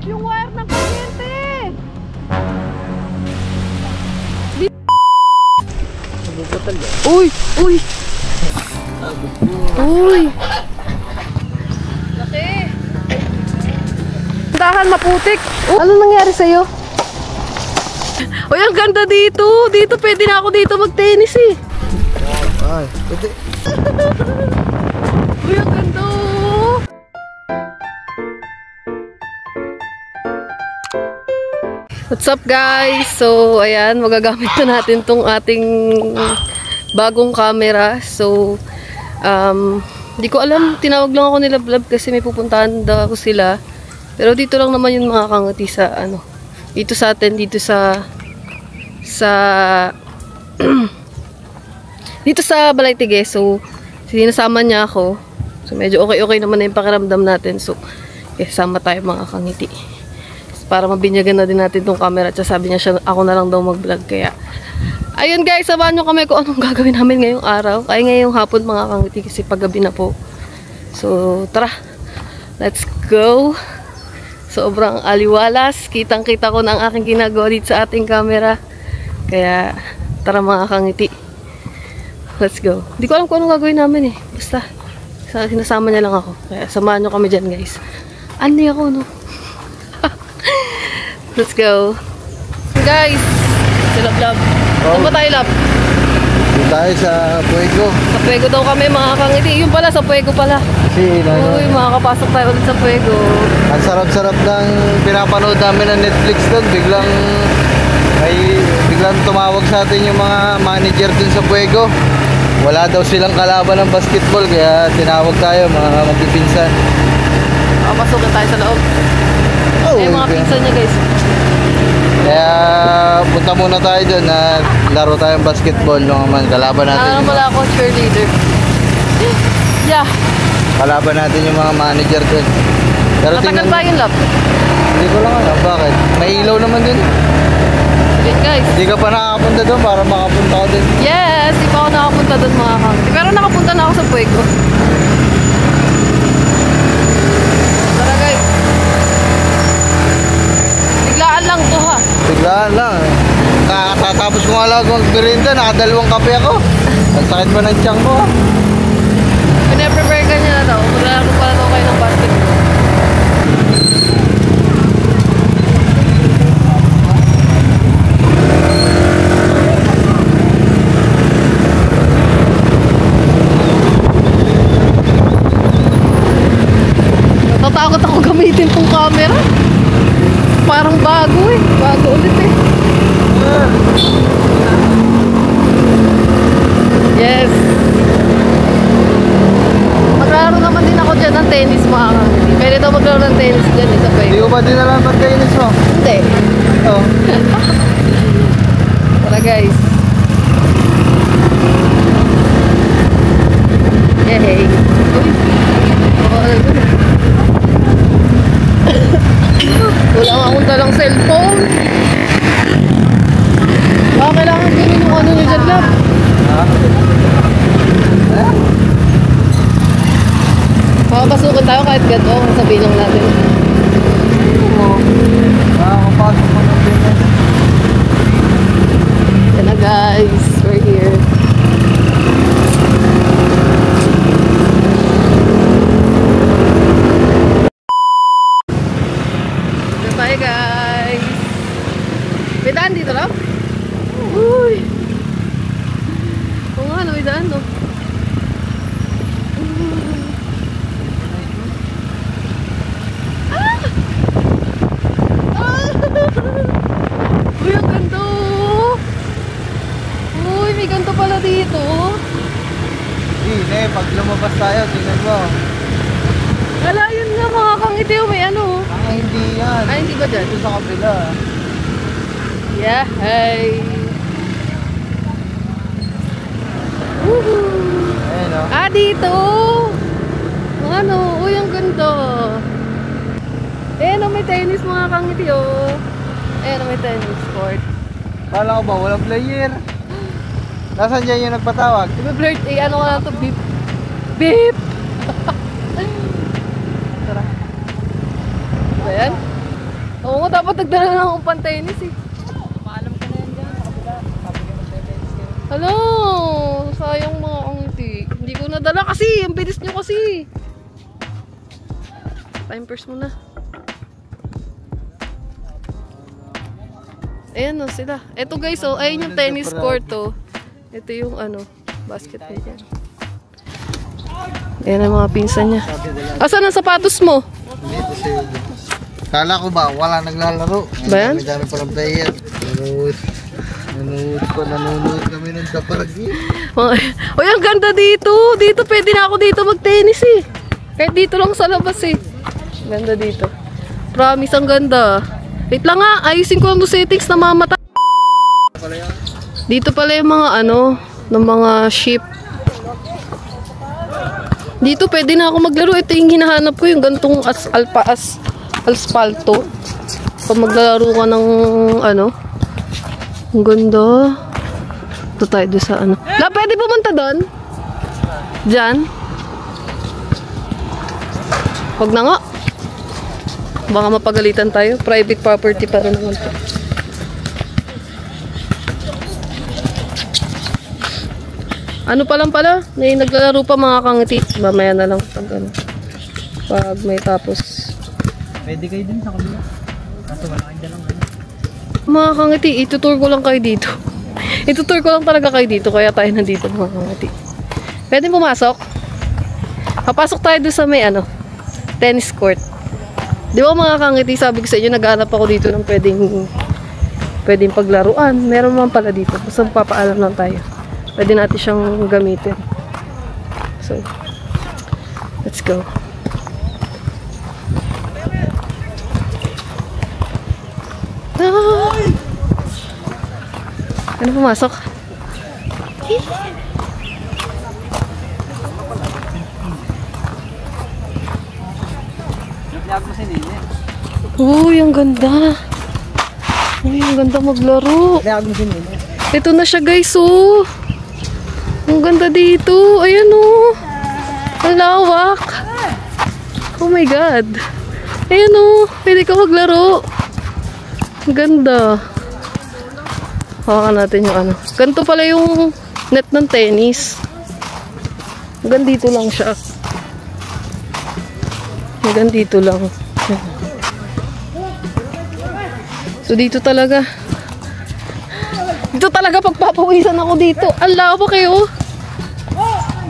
yung wire ng kuryente! Uy! Uy! Uy! Laki! Dahan, maputik! Ano nangyari sa'yo? Uy, ang ganda dito! Dito, pwede na ako dito mag-tennis eh! Ay, pwede. Uy, ang ganda! What's up guys? So, ayan, magagamit na natin tong ating bagong camera. So, di ko alam, tinawag lang ako nila vlog kasi may pupuntahan daw ako sila. Pero dito lang naman yung mga kangati sa, dito sa atin, dito sa dito sa Balay-Tige. So, sinasama niya ako. So, medyo okay naman na yung pakiramdam natin. So, sama tayo mga kangiti. Para mabinyagan na din natin tong camera. At sabi niya ako na lang daw mag-vlog. Kaya, ayun guys, samahan nyo kami kung anong gagawin namin ngayong araw. Ay ngayong hapon mga kangiti kasi paggabi na po. So, tara. Let's go. Sobrang aliwalas. Kitang-kita ko na ang aking ginagawa dito sa ating camera. Kaya, tara mga kangiti. Let's go. Hindi ko alam kung anong gagawin namin eh. Basta, sinasama niya lang ako. Kaya, samahan nyo kami dyan guys. Ano ako, no? Let's go. Guys, si Lab. Saan ba tayo, Lab? Dito tayo sa Puego. Sa Puego daw kami mga kangiti. Yung pala, sa Puego pala. Kasi, uy, makakapasok tayo ulit sa Puego. ang sarap-sarap ng pinapanood namin ng Netflix doon. Biglang tumawag sa atin yung mga manager dun sa Puego. Wala daw silang kalaban ng basketball. Kaya tinawag tayo, mga magpipinsan. Makapasukin tayo sa loob. Mga pinsan niya guys. Kaya punta muna tayo doon na laro tayong basketball naman. Kalaban natin. Wala ako cheerleader. Yeah. Kalaban natin yung mga manager doon. Pero matagal ba yun, Lab? Hindi ko lang alam. Bakit? May ilaw naman doon. Sige guys. Hindi ka pa nakapunta doon para makapunta ka doon. Yes, di pa ako nakapunta doon mga kangiti. Pero nakapunta na ako sa Puego. Tara guys. Biglaan lang to ha. Biglaan lang. Kakatapos ko nga lang mag-merinda, nakadalawang kape ako. Ang sakit pa ng tiyan ko. Pinaprepare ka niya na daw. Maglalaro pala daw kayo ng basketball. Natatakot ako gamitin tong camera. Parang bago eh. Bago ulit eh. Yes. Maglaro naman din ako dyan ng tennis mga kangiti. Pwede daw maglaro ng tennis dyan sa Puego. Hindi ko ba din alam pag tennis mo? Hindi. Oo. Tara guys. Yay. Wala nga akong dalang cellphone. Baka kailangan din yung ano nyo dyan, Lab. Ha? Makapasukin tayo kahit gato. Sabihin lang natin. Makakapasok mo ng tennis. Yan na guys. We're here. Bye guys. May daan dito lang? Uy. Oo nga, may daan no. Ah! Ah! Uy, ang ganda. Uy, may ganito pala dito. Hindi, pag lumabas tayo, tingnan mo. Wala, yun nga mga kangiti. May ano. Hindi yan. Ay, hindi ba dyan? Ito sa kapila. Yeah, hey. Woohoo! Ayan o. Ah, dito! Ano? Uy, ang ganda. Ayan o, may tennis mga kangiti o. Ayan o, may tennis court. Kala ko ba, walang player? Nasaan dyan yung nagpatawag? I-blurt, ano ka lang ito, beep. Beep! Tara. Ba yan? Oo nga, dapat nagdala na akong pan-tennis eh. Paalam ka na yan dyan. Nakabila. Sabi ka mag-tennis kayo. Hello! Sayang mga kangiti. Hindi ko nadala kasi. Ang bilis nyo kasi. Timers muna. Ayan o sila. Ito guys, oh, ayun yung tennis court oh. Ito yung ano, basketball dyan. Ayan ang mga pinsan niya. Asan ang sapatos mo? Dito sa'yo. Kala ko ba, wala naglalaro. Ba yan? Dami palang player. Nanonood kami ng tapalagi. Uy, ang ganda dito. Dito, pwede na ako dito mag-tennis eh. Kahit dito lang sa labas eh. Ganda dito. Promise, ang ganda. Wait lang nga, ayusin ko ang settings na mamata. Dito pala yung mga ano, ng mga sheep. Dito pwede na ako maglaro. Ito yung hinahanap ko, yung gantong aspalto. Pag maglalaro ka ng ano. Ang ganda. Ito tayo doon sa ano. La, pwede pumunta doon? Diyan? Huwag na nga. Baka mapagalitan tayo. Private property pa rin naman ito. Ano pa lang pala? May naglalaro pa mga kangiti. Mamaya na lang pag ano. Pag may tapos. Pwede kayo din sa kabila. Kaso wala kayo dalang ano. Mga kangiti, itutur ko lang kayo dito. Itutur ko lang talaga kayo dito. Kaya tayo nandito mga kangiti. Pwede pumasok? Papasok tayo doon sa may ano. Tennis court. Di ba mga kangiti, sabi ko sa inyo, naghanap ako dito ng pwedeng paglaruan. Meron man pala dito. Basta papaalam lang tayo. Pwede natin siyang gamitin. So, let's go. Ah! Ano pumasok? Uy, ang ganda. Uy, ang ganda maglaro. Ito na siya guys, oh. Ang ganda dito. Ayan, oh. Ang lawak. Oh my God. Ayan, oh. Pwede ka maglaro. Ang ganda. Hawakan natin yung ano. Ganito pala yung net ng tennis. Hanggang dito lang siya. Hanggang dito lang. So dito talaga. Dito talaga pagpapawisan ako dito. Ang lawak kayo.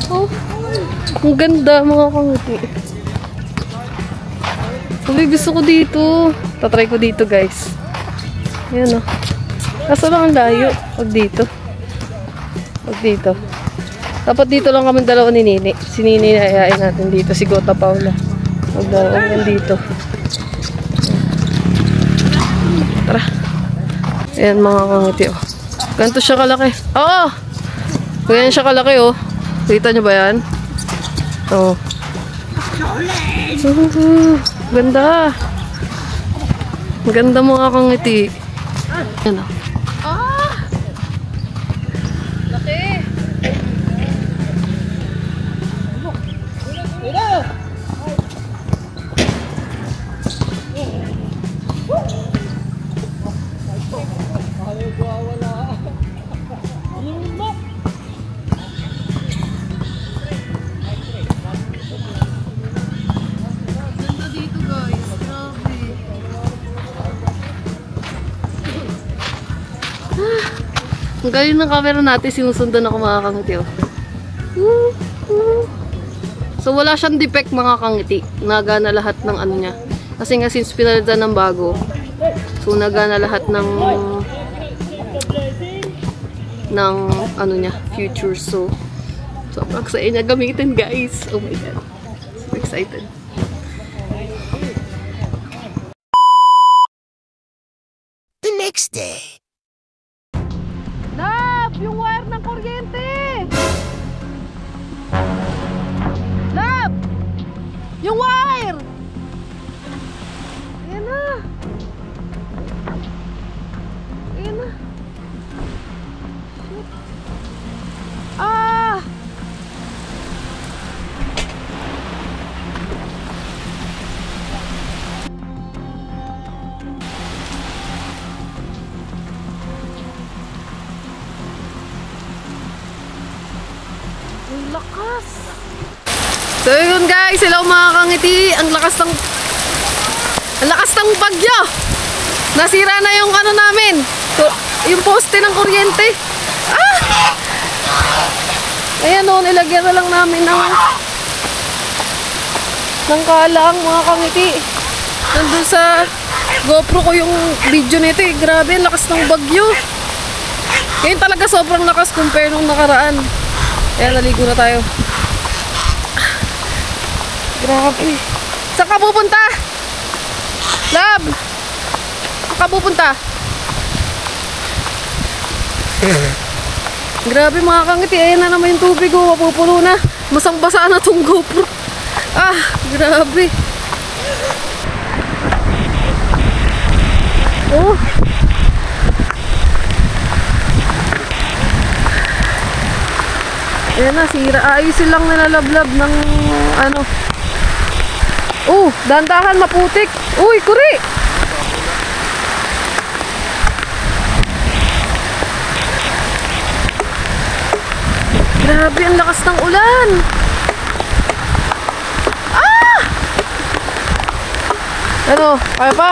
Oh. Ang ganda mga kangiti. Uy, gusto ko dito. Tatry ko dito guys. Ayan o. Kaso lang ang layo. Pag dito. Pag dito. Dapat dito lang kami dalawa ni Nini. Si Nini ayayain natin dito. Si Gota Paula. Magdalawa dito. Tara. Ayan mga kangiti oh. Ganito siya kalaki. Oo! Ganyan siya kalaki oh. Kita nyo ba yan? Oo. Ganda. Ganda mga kangiti. Ayan oh. Ah! Laki! Ang galing ng camera natin, sinusundan ako mga kangiti oh. So wala siyang defect mga kangiti. Nagana lahat ng ano niya. Kasi nga since pinalitan ng bago. So nagana lahat ng ano niya, future. So sobrang excited niya gamitin guys. Oh my God. So excited. The next day. Lab! Yung wire ng kuryente! Lab! Yung wire! Ayan na! Ayan na! Shit! Ah! lakas. So yun guys, hello mga kangiti. Ang lakas ng bagyo. Nasira na yung ano namin. Yung poste ng kuryente. Ah! Ayan o, nilagyan na lang namin ng kalang mga kangiti. Nandun sa GoPro ko yung video nito eh. Grabe, ang lakas ng bagyo. Ngayon talaga sobrang lakas compare nung nakaraan. Kaya naligo na tayo. Grabe. Saan ka pupunta? Lab! Saan ka pupunta? Grabe mga kangiti. Ayan na naman yung tubig. Oh, mapupuno na. Basang-basa na tong GoPro. Ah, grabe. Oh. Ayan na, sira. Ayusin lang nilalablab ng ano. Oh, dandahan, maputik. Uy, kuri! Grabe, ang lakas ng ulan. Ah! Ano, kaya pa?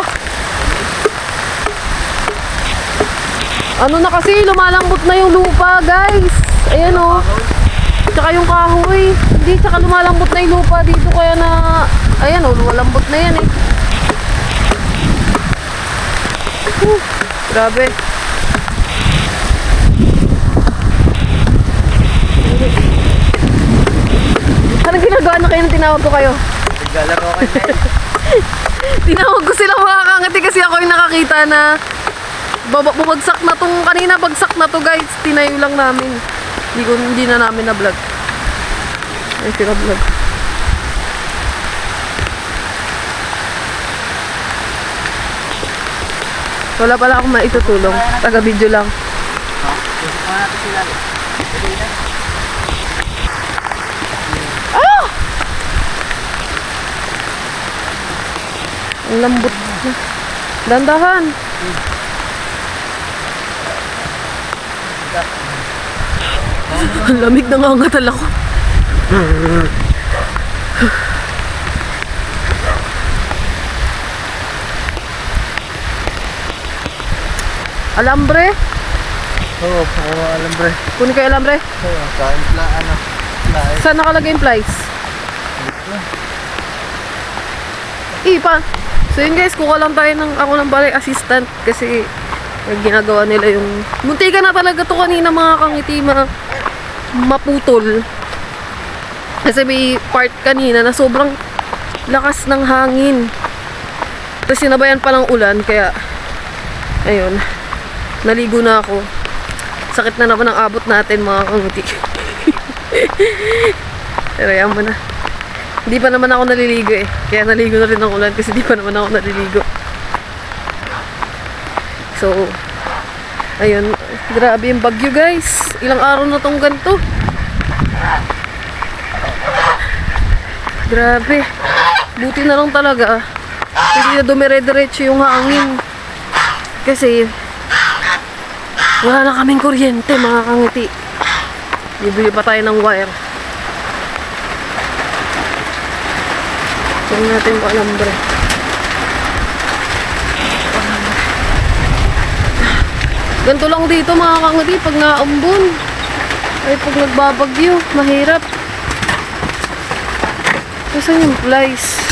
Ano na kasi, lumalambot na yung lupa, guys. Ayan o. Tsaka yung kahoy. Hindi, tsaka lumalambot na yung lupa dito. Kaya na, ayan o, lumalambot na yan eh. Grabe. Anong ginagawa na kayo nung tinawag ko kayo? Naglalaro kayo na eh. Tinawag ko sila mga kangati kasi ako yung nakakita na bumagsak na tong kanina, bagsak na to guys. Tinayo lang namin. Hindi na namin na vlog. Ay, sila vlog. Wala pala akong maitutulong. Taga video lang. Ah! Ang lambot. Dandahan. Ang lamig, nangangatal ako. Alambre? Oo, alambre. Kunin kayo alambre? Oo, saan ano? Saan nakalagay yung plies? Ipa. So yun guys, kuha lang tayo ako ng balik assistant kasi ginagawa nila yung muntikan na talaga to kanina mga kangiti, maputol kasi may part kanina na sobrang lakas ng hangin tapos sinabayan pa ng ulan kaya ayun, naligo na ako. Sakit na naman ang abot natin mga kangiti. Pero yan mo na, hindi pa naman ako naliligo eh, kaya naligo na rin ng ulan kasi di pa naman ako naliligo. So, ayun, grabe yung bagyo guys. Ilang araw na tong ganito. Grabe. Buti na lang talaga. Hindi na dumire-diretso yung hangin. Kasi, wala na kaming kuryente mga kangiti. Bibili pa tayo ng wire. Tingnan natin yung alambre. Ganito lang dito mga kangiti pag naumbon. Ay pag nagbabagyo, mahirap. Nasaan yung plies?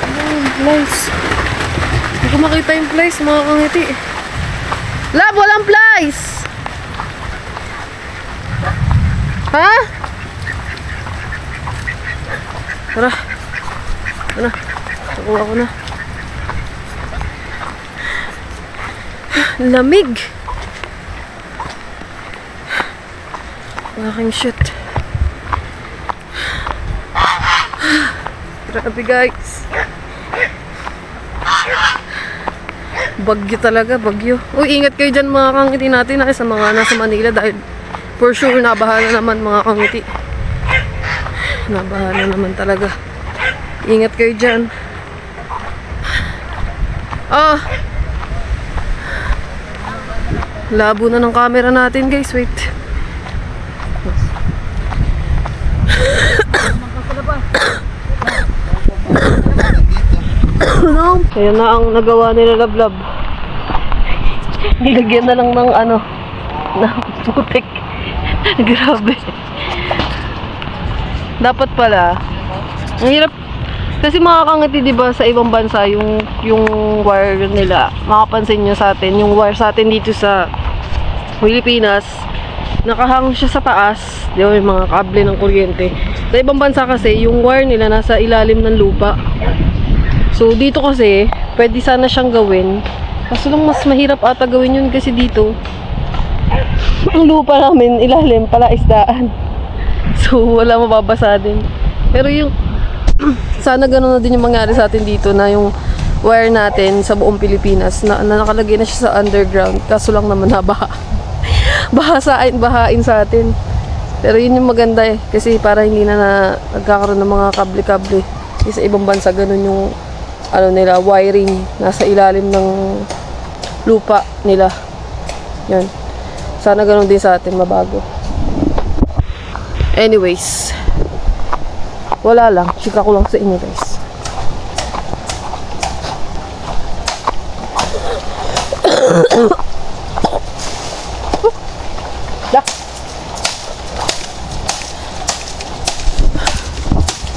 Ano yung plies? Hindi ko makita yung plies mga kangiti. Lab, walang plies! Ha? Tara. Ano? Nakuha ko na. Lamig. Aking shit. Grabe guys. Bagyo talaga, bagyo. Uy, ingat kayo dyan mga kangiti natin sa mga nasa Manila dahil for sure nabahala naman mga kangiti. Nabahala naman talaga. Ingat kayo dyan. Labo na ng camera natin guys, wait. Ayan na ang nagawa nila Lablab. Nilagyan na lang ng ano, ng putik. Grabe. Dapat pala, ang hirap kasi makakangiti diba sa ibang bansa yung wire nila. Makapansin nyo sa atin, yung wire sa atin dito sa Pilipinas, nakahang siya sa taas. Di ba, may mga kable ng kuryente. Sa ibang bansa kasi, yung wire nila nasa ilalim ng lupa. So, dito kasi, pwede sana siyang gawin. Kaso lang mas mahirap ata gawin yun kasi dito, ang lupa namin, ilalim, pala isdaan. So, wala mababasa din. Pero yung, sana gano'n na din yung mangyari sa atin dito na yung wire natin sa buong Pilipinas na nakalagay na siya sa underground. Kaso lang naman nabaha. Bahain sa atin. Pero yun yung maganda eh. Kasi para hindi na nagkakaroon ng mga kable-kable. Kasi sa ibang bansa ganun yung ano nila, wiring nasa ilalim ng lupa nila. Yan. Sana ganun din sa atin, mabago. Anyways, wala lang. Chika ko lang sa inyo guys.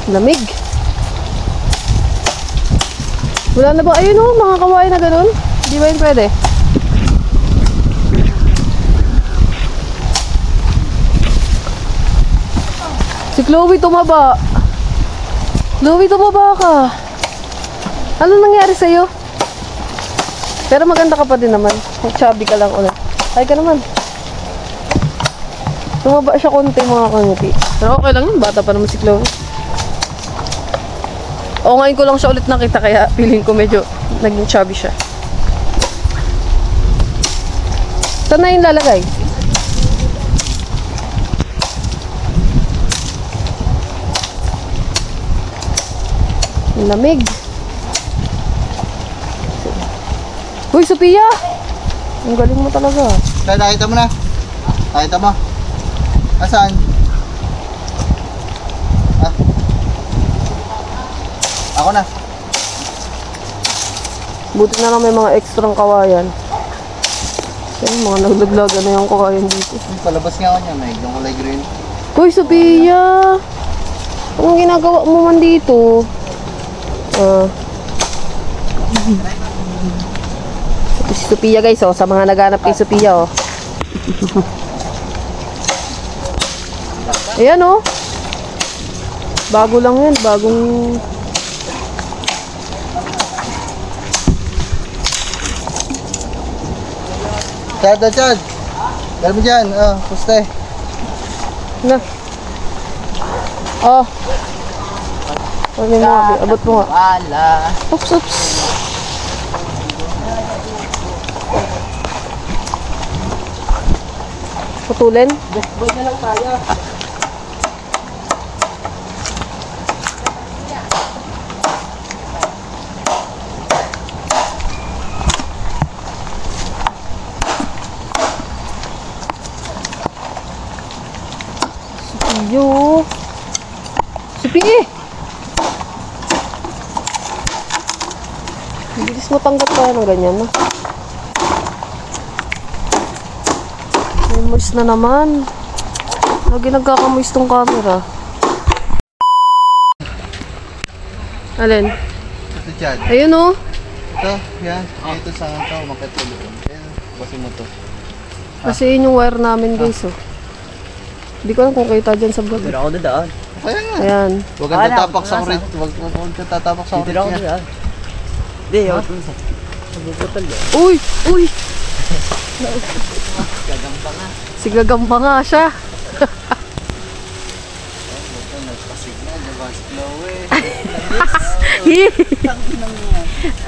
Lamig. Wala na ba? Ayun o, mga kawain na ganun. Hindi ba yun pwede? Si Chloe tumaba. Chloe, tumaba ka. Ano nangyari sa'yo? Pero maganda ka pa din naman. Chubby ka lang ulit. Ay ka naman. Tumaba siya konti mga kangiti. Pero okay lang yun. Bata pa naman si Chloe. O ngayon ko lang siya ulit nakita. Kaya feeling ko medyo naging chubby siya. Saan na yung lalagay? Lamig. Uy, Sophia! Ang galing mo talaga. Kaya nakita mo na. Nakita mo. Asan? Ah. Ako na. Buti na lang may mga extrang kawayan. Kasi mga naglaglagan na yung kawayan dito. Palabas nga ako niya. May kulay green. Uy, Sophia! Anong ginagawa mo man dito? Si Sophia guys, oh, sa mga naghanap kay Sophia, oh. Ayan, oh. Bago lang yan, bagong... Chad. Dali mo dyan. Oh, puste. Na. Oh. Ano mo nga, abot mo nga. Wala. Oops. Putulin? Boy na lang tayo. Yo. Sipi. Bilis mo tanggap tayo ng ganyan, no? Moist na naman. Lagi nagkakamoist tong camera. Alin? Ito, Chad. Ayun, oh. Ito, yan. Ito sa akin ito. Umakit ko doon. Ayan, basin mo to. Kasi yun yung wire namin, guys, oh. Hindi ko alam kung kita dyan sa vlog. Dito ako dadaan. Kaya nga. Ayan. Huwag kang tatapak sa orit. Huwag kang tatapak sa orit Dito ako niya. dadaan. Hindi, ako dun sa bubutol yun. Uy! Gagampa nga. Si Gagamba nga siya. Ito, nagpasignal. Diba, slow eh.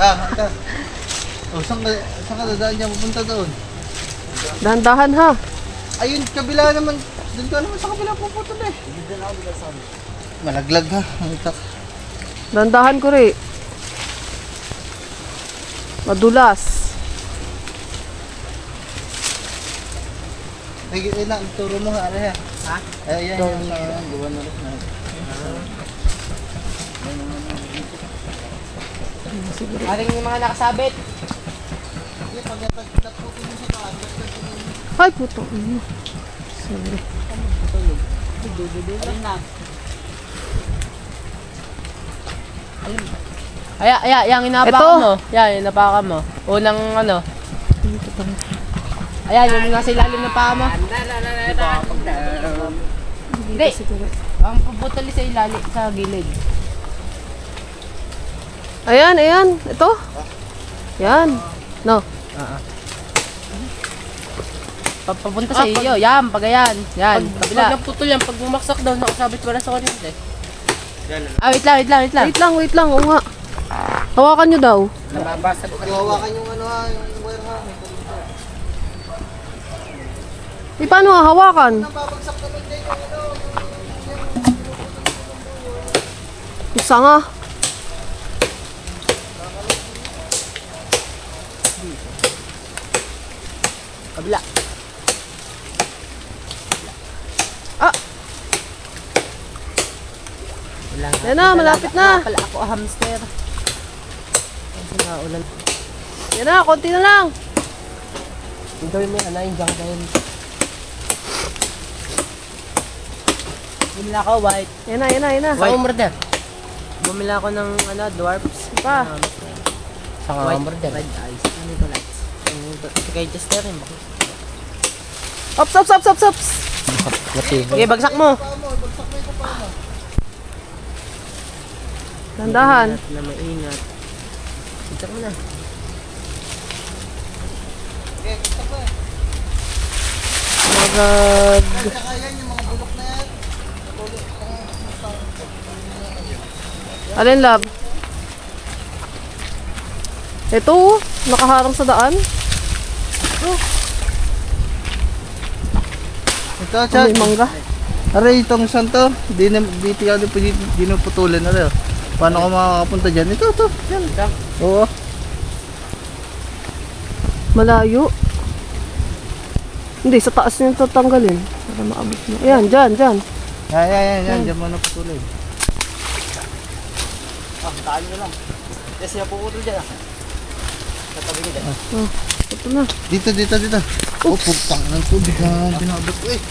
Ito. Oh, saan ka dadaan niya? Pupunta doon. Dahan-dahan, ha? Ayun, kabila naman. Doon ka naman sa kabila puputol eh. Malaglag ha. Ang itak. Dahan-dahan ko rin. Madulas. Ay, na, turo mo ha, ha? Ha? Ay, yan, yung gawa na rin na. Ating yung mga nakasabit. Ay, puto. Sorry. Alin na? Ay, yung inapakan mo. Yan, yung inapakan mo. Unang ano. Ayan, yung nasa ilalim ng paa mo. Hindi. Ang puputali sa ilalim, sa gilid. Ayan, ayan. Ito. Yan. No. Papunta sa iyo. Yan, pag ayan. Yan, kabila. Pag naputol yan, pag bumaksak daw, nakasabit wala sa kuryente. Ah, wait lang. Wait lang. Oo nga. Hawakan nyo daw. Nababasag ko. Hawakan yung ano ha, yung wire ha. Paano hawakan? Nababagsak naman din yung ano. Isa nga. Kabila. Ah! Wala nga. Yan na, malapit na. Pala ako hamster. Kasi nga ulan. Yan na, konti na lang. Yung gawin mo yung junk dahil. Bumila ako white. Yan na. Sa umorder. Bumila ako ng dwarfs. Pa. Sa umorder. Red eyes. Ano ito lights? Kay Jester rin ba? Ops. Sige, bagsak mo. Dandahan. Na maingat. Bagsak mo na. Magag. Saka yan, yung mga bulok na yan. Alin, love? Ito, nakaharang sa daan. Ito, May Chad. mangga. Aray, itong isang to. Di naputulan na rin. Paano ka makakapunta dyan? Ito. Yan. Oo. Malayo. Hindi, sa taas nyo tatanggalin. Para maabot mo. Ayan, dyan. Yan. Diyan mo naputulin. Taan nyo lang. Kasi napuputol dyan Tatabi nyo dyan. Ito na. Dito. Oh, putang ng tubig na binabot ko eh.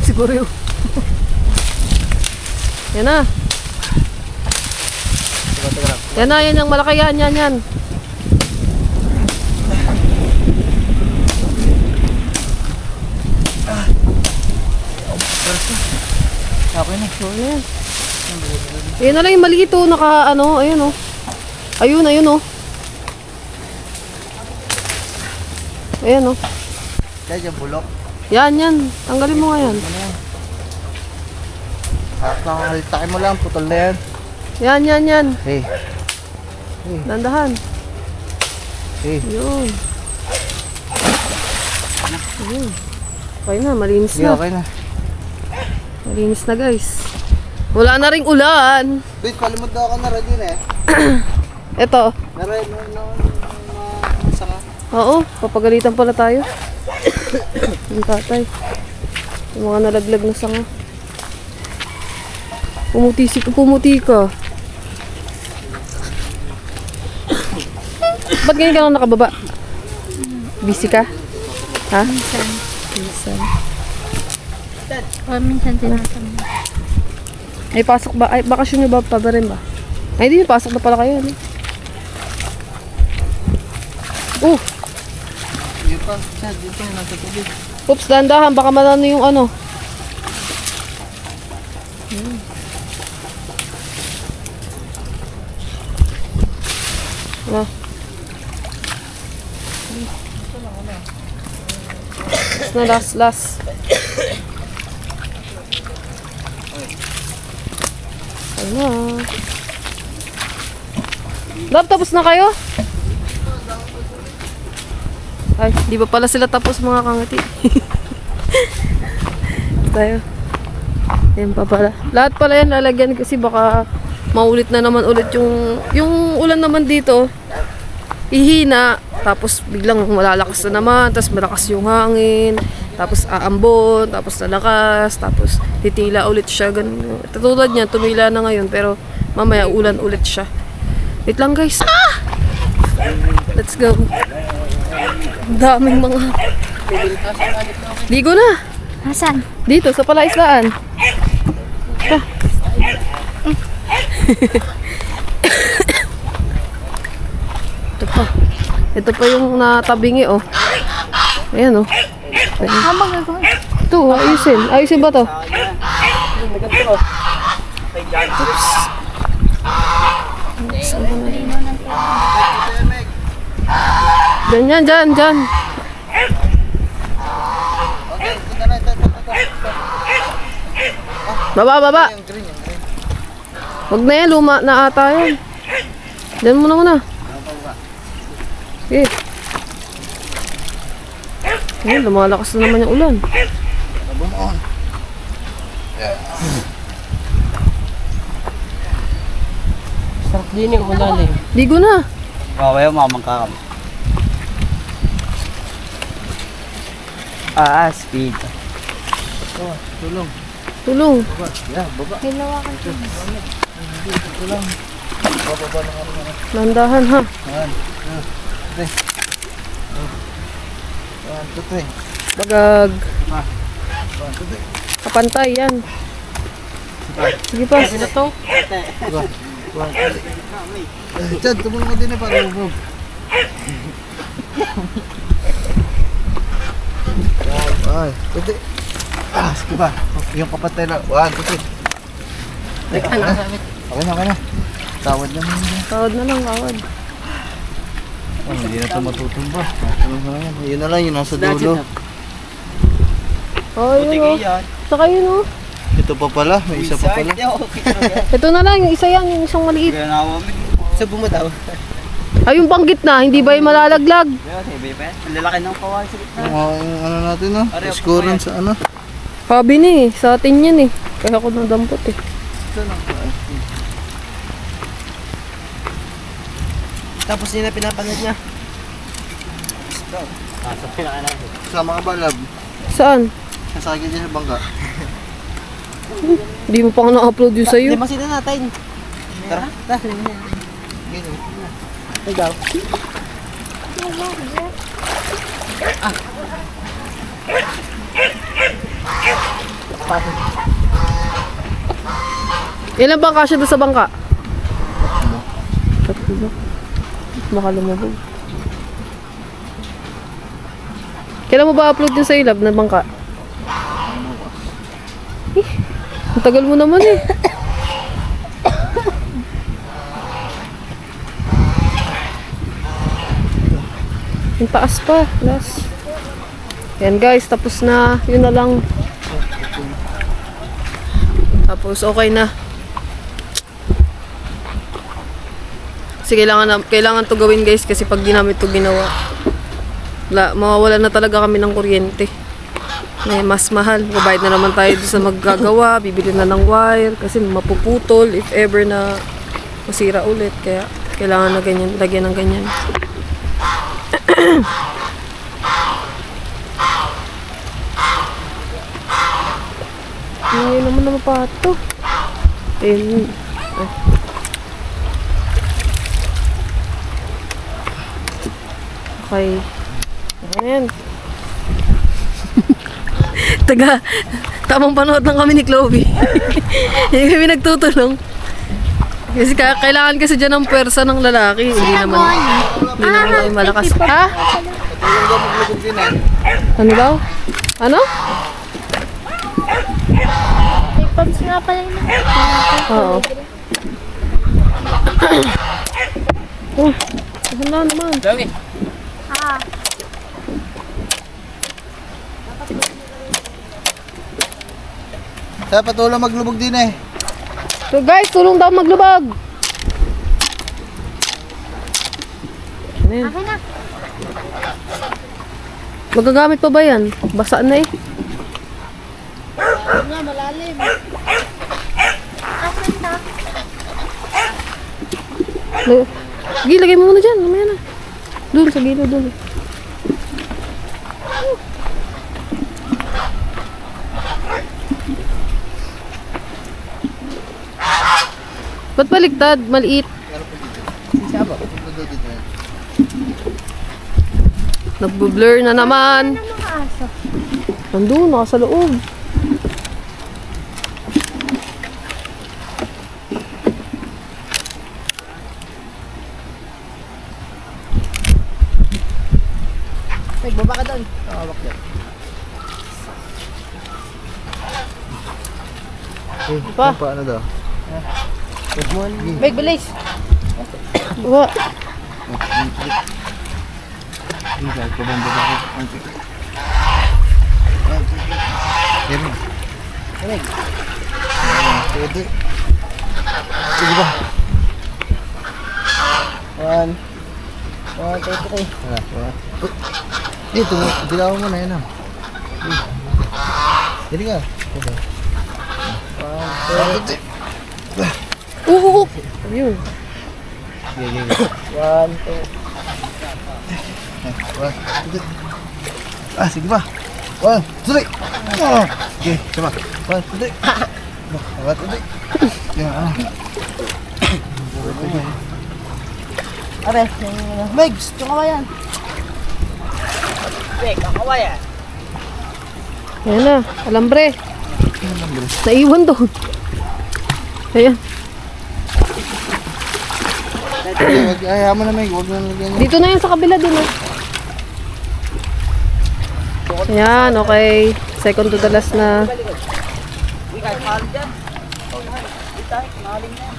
Siguro yun. Yan na. Yan yung malaki yan. Okay na. Yan. Yan na lang yung maliit oh, ayun oh. Ayun oh. Ayan oh. Kaya dyan bulok. Yan. Tanggalin mo nga yan. Haltakin mo lang, putol na yan. Yan. Hey. Dandahan. Hey. Yun. Ayun. Okay na, malinis Sige, na. okay na. Malinis na guys. Wala na ring ulan. Wait, kalimut daw ako na ready na eh. Ito. Na-ready sanga. Oo, papagalitan pala tayo. Yung tatay. Yung mga nalaglag na sanga. Pumuti ka. Ba't ganyan ka lang nakababa? Busy ka? Ha? Minsan. Minsan tinatang. Ay, pasok ba? Ay, bakasyon nyo ba pa rin ba? Ay, hindi. Pasok na pala kayo. Ano? Yun pa, Chad, dito nasa tubig. Oops, dahan-dahan. Baka malano yung ano. Last. Ayun na. Love, tapos na kayo? Ay, di ba pala sila tapos mga kangati? Tayo. Yan pa pala. Lahat pala yan lalagyan kasi baka maulit na naman ulit yung ulan naman dito. Ihina, tapos biglang malalakas na naman, tapos malakas yung hangin, tapos aambon, tapos lalakas, tapos titila ulit siya. Ganun. Tulad niya, tumila na ngayon, pero mamaya ulan ulit siya. Wait lang guys. Ah! Let's go. Daming mga... Ligo na. Nasaan? Dito, sa palaislaan. Ah. Ito pa. Ito pa yung natabingi, oh. Ayan, oh. Ah, magagawa. Ito, ayusin. Ayusin ba to? Oops. Dyan, dyan, dyan. Baba, baba. Wag na yan, luma na ata yan. Dyan muna muna. Okay. Ayan, lumalakas na naman yung ulan. Sarap din yung ulan eh. Ligo na. Mamaya mamangka kami. Speed. Tulong. Tulong. Hilawakan ko. Landahan ha. 1, 2, 3. Bagag. 1, 2, 3. Kapantay yan. Sige pa. Sabi na to. Chad, tumulong ka din eh para umog. Ay, pwede. Sige pa. Yung kapatay na. 1, 2, 3. Okay na. Tawad na naman. Kawad na lang, kawad. Oh, hindi na ito matutumba. Matulong na lang. Yun na lang, yung nasa dulo. Oh, yun o. Saka yun o. Ito pa pala, may isa pa pala. Ito na lang, yung isa yan, yung isang maliit. Sa bumataw. Ay, yung banggit na, hindi ba yung malalaglag? Lalaki ng kawan sa gitna. Yung ano natin no? Scorean sa ano? Sabi ni, sa atin yan eh. Kaya ako nadampot eh. Tapos yun na pinapanood niya. Sama ka ba, lab? Saan? Nasakit din sa bangka. Hindi mo pa nga na-upload yun sa'yo. Di masina natin. Tara. Ikaw. Ilan bang kasya doon sa bangka? Tatlo. Baka lumabog. Kailan mo ba upload yun sa ilab na bangka? Ang tagal mo naman eh. Yung taas pa, last. Yan guys, tapos na. Yun na lang. Tapos okay na. Kasi kailangan to gawin guys kasi pag di namin to ginawa, mawawala na talaga kami ng kuryente. May mas mahal. Babayad na naman tayo sa maggagawa, bibili na ng wire kasi mapuputol if ever na masira ulit. Kaya kailangan na ganyan, lagyan ng ganyan. Ngayon naman na mapato. Ayun. Okay. Ayan. Tamang panood lang kami ni Chloe. Hindi kami nagtutulong. Kasi kailangan kasi dyan ng pwersa ng lalaki. Hindi naman kami malakas. Ha? Ano daw? Ano? May pubs nga pala yun. Oo. Oh, wala naman. Dami. Ah. Kaya patulang maglubog din eh. So guys, tulong daw maglubag. Ano yun? Akin na. Magagamit pa ba yan? Basa na eh. Nga, malalim. Asan na? Sige, lagay mo muna dyan. Mamaya na. Doon, sa gilid doon. Ba't baliktad? Maliit. Nagbo-blur na naman. Ano mga aso? Nandun, naka sa loob. Ay, baba ka doon. Tawak yan. Pa. Paano daw? Meg, bilis. Baba. Hindi ka bamba ko. Yan mo. Meg. Pwede. Sige ba? 1, 2, 3. Dito, dilaw mo na yan ah. Hindi ka. Oo. Ayun. Sige. 1, 2. Ah, sige ba? 1, 2, 3. Okay, coba. 1, 2, 3. 1, 2, 3. Yan. Are, Meg, gusto ka ba yan? Meg, kakawa yan. Ayan na. Alambre. Naiwan doon. Ayan. Ayaw mo na may, huwag na lagyan. Dito na yan sa kabila din eh. Ayan, okay. Second to the last na. Hindi kahit mahalin dyan. Hindi tayo, mahalin yan.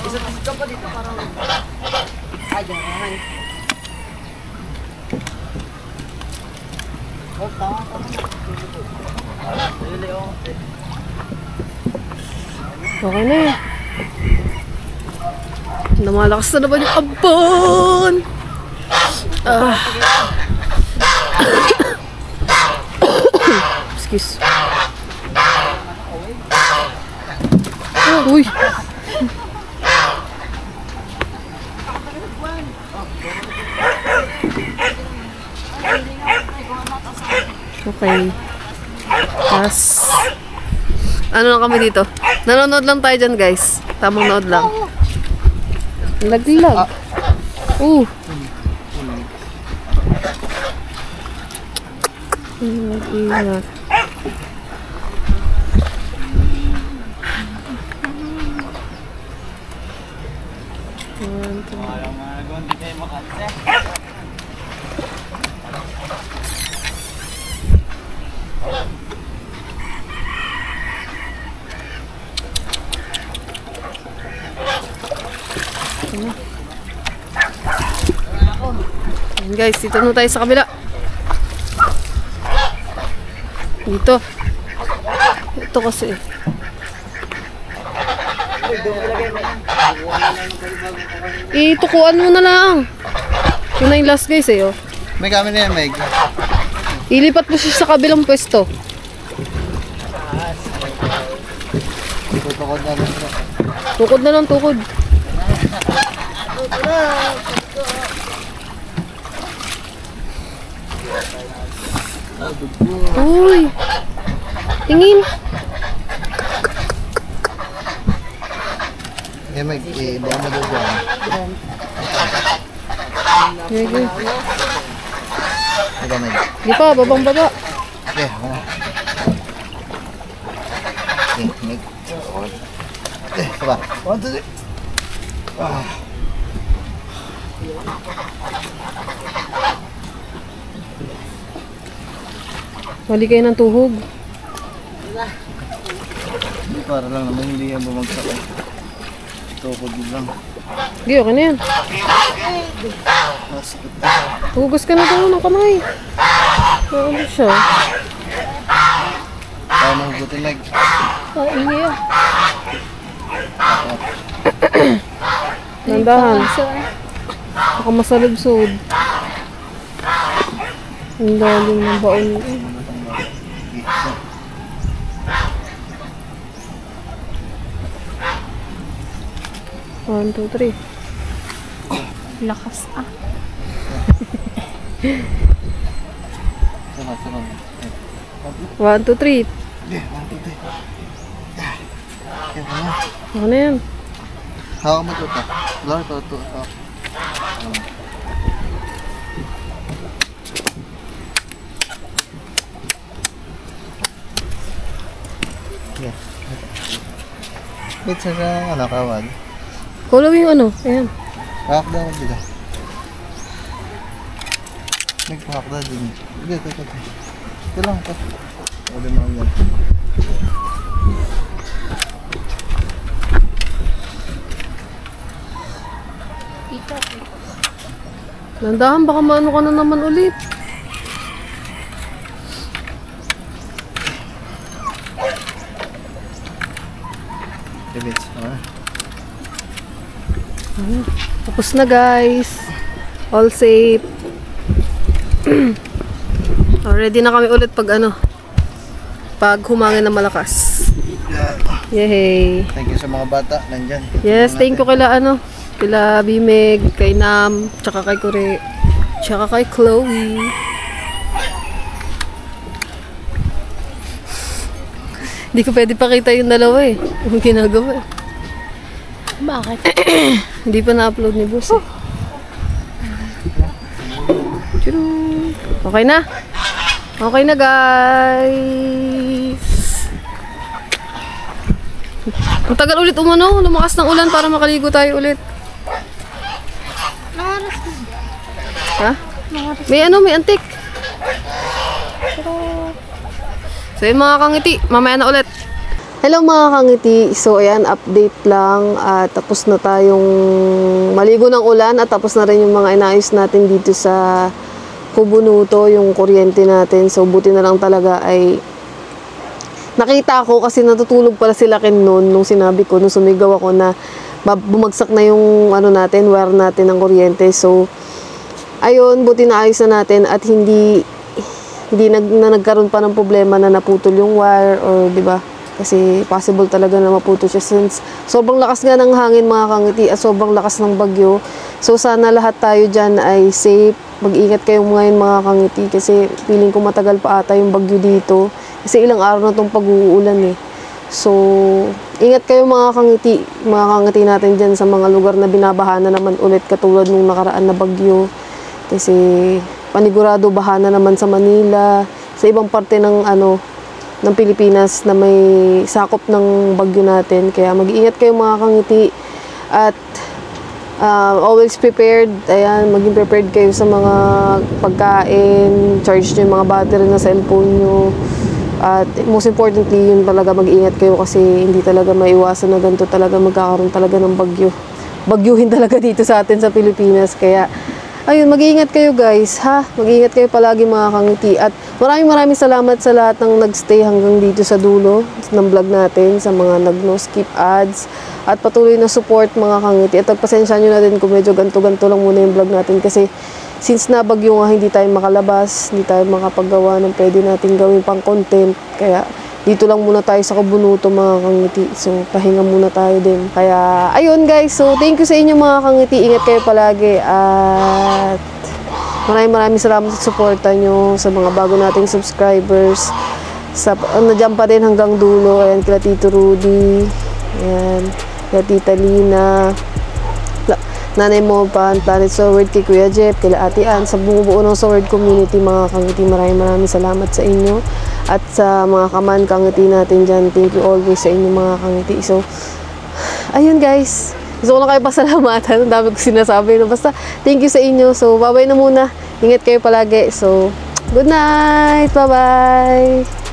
Isa-isip ka pa dito parang... Ay, dyan naman. Oh, tama. Okay na eh. Namalakas na naman yung abon. Ah. Excuse. Uy. Okay. Tapos, ano lang kami dito? Nanonood lang tayo dyan, guys. Tamang nood lang. Laglag. Ingat. Ayan guys, dito na tayo sa kabila. Dito. Ito kasi. Itukuan mo na lang. Yun na yung last guys eh. Oh. May kami na yan, Meg. Ilipat mo siya sa kabilang pwesto. Tutukod na lang. Tukod na lang, tukod. Uy! Tingin! Yan, Meg. Ibawa mo doon dyan. Sige. Ito, Meg. Di pa, babang baba. Okay, wala. Okay, Meg. Okay, coba. 1, 2, 3. Ah. Mali kayo ng tuhog. Para lang naman hindi yan bumagsak. Tukod din lang. Sige, okay na yan. Masakit. Hugas ka na daw ng kamay. Ano siya? Paano hugutin leg? Hindi ah. Nandahan. Baka masalubsod. Ang daling ng baon. 1, 2, 3. Lakas ah. Sunod. 1, 2, 3. Hindi, 1, 2, 3. Yan na. Ano na yan? Hawak mo ito. Lord, ito. Yeah. Wait, sa kawad. Kulaw yung ano. Ayan. Hawak daw ako dito. Nagpahak daw din. Ito. Ito lang. Ito mo yan. Dito. Nandahan, baka maano ka na naman ulit. Bits. Tapos na guys. All safe. Ready na kami ulit pag ano. Pag humangin na malakas. Yay. Thank you sa mga bata. Nandyan. Yes, thank you kila ano. Kila Bimeg, kay Nam, tsaka kay Kure, tsaka kay Chloe. Hindi ko pwede pakita yung dalawa eh. Yung ginagawa eh. Bakit? Hindi pa na-upload ni Boss eh. Tchurun. Okay na? Okay na guys! Ang tagal ulit umano, lumakas ng ulan para makaligo tayo ulit. Nangaras na. Ha? Nangaras. May antik. So yun mga kangiti, mamaya na ulit. Hello mga kangiti, so ayan, update lang at tapos na tayong maligo ng ulan at tapos na rin yung mga inaayos natin dito sa Kubunuto, yung kuryente natin. So buti na lang talaga ay nakita ko kasi natutulog pala sila noon nung sinabi ko, nung sumigaw ako na bumagsak na yung ano natin, wire natin ng kuryente. So ayun, buti na ayos na natin at hindi nagkaroon pa ng problema na naputol yung wire or di ba? Kasi possible talaga na maputol siya since sobrang lakas nga ng hangin mga kangiti at sobrang lakas ng bagyo. So sana lahat tayo dyan ay safe. Mag-ingat kayo ngayon mga kangiti kasi feeling ko matagal pa ata yung bagyo dito. Kasi ilang araw na itong pag-uulan eh. So ingat kayo mga kangiti natin dyan sa mga lugar na binabaha na naman ulit katulad nung nakaraan na bagyo. Kasi panigurado baha na naman sa Manila, sa ibang parte ng ng Pilipinas na may sakop ng bagyo natin. Kaya mag-iingat kayo mga kangiti at always prepared. Ayan, maging prepared kayo sa mga pagkain, charge nyo yung mga battery na cellphone nyo. At most importantly, yun talaga mag-iingat kayo kasi hindi talaga maiwasan na ganito talaga magkakaroon talaga ng bagyo. Bagyuhin talaga dito sa atin sa Pilipinas. Kaya ayun, mag-iingat kayo guys, ha? Mag-iingat kayo palagi mga kangiti. At maraming salamat sa lahat ng nagstay hanggang dito sa dulo ng vlog natin, sa mga nag-no-skip ads. At patuloy na support mga kangiti. At pagpasensya nyo natin kung medyo ganto-ganto lang muna yung vlog natin. Kasi since nabagyo nga, hindi tayo makalabas, hindi tayo makapaggawa ng pwede natin gawin pang content. Kaya dito lang muna tayo sa Kubunuto mga kangiti. So pahinga muna tayo din. Kaya ayun guys, so thank you sa inyo mga kangiti. Ingat kayo palagi at maraming salamat sa suporta nyo sa mga bago nating subscribers. Nandiyan pa din hanggang dulo. Ayan, kila Tito Rudy, ayan, kila Tita Lina, Nanay mo pa, Planet Sword, kay Kuya Jeff, kila Ate Ann, sa bumubuo ng Sword community mga kangiti. Maraming salamat sa inyo. At sa mga kangiti natin dyan, thank you always sa inyo mga kangiti. So, ayun guys. Gusto ko na kayo pasalamatan. Ang dami ko sinasabi. No? Basta, thank you sa inyo. So, bye-bye na muna. Ingat kayo palagi. So, good night. Bye-bye.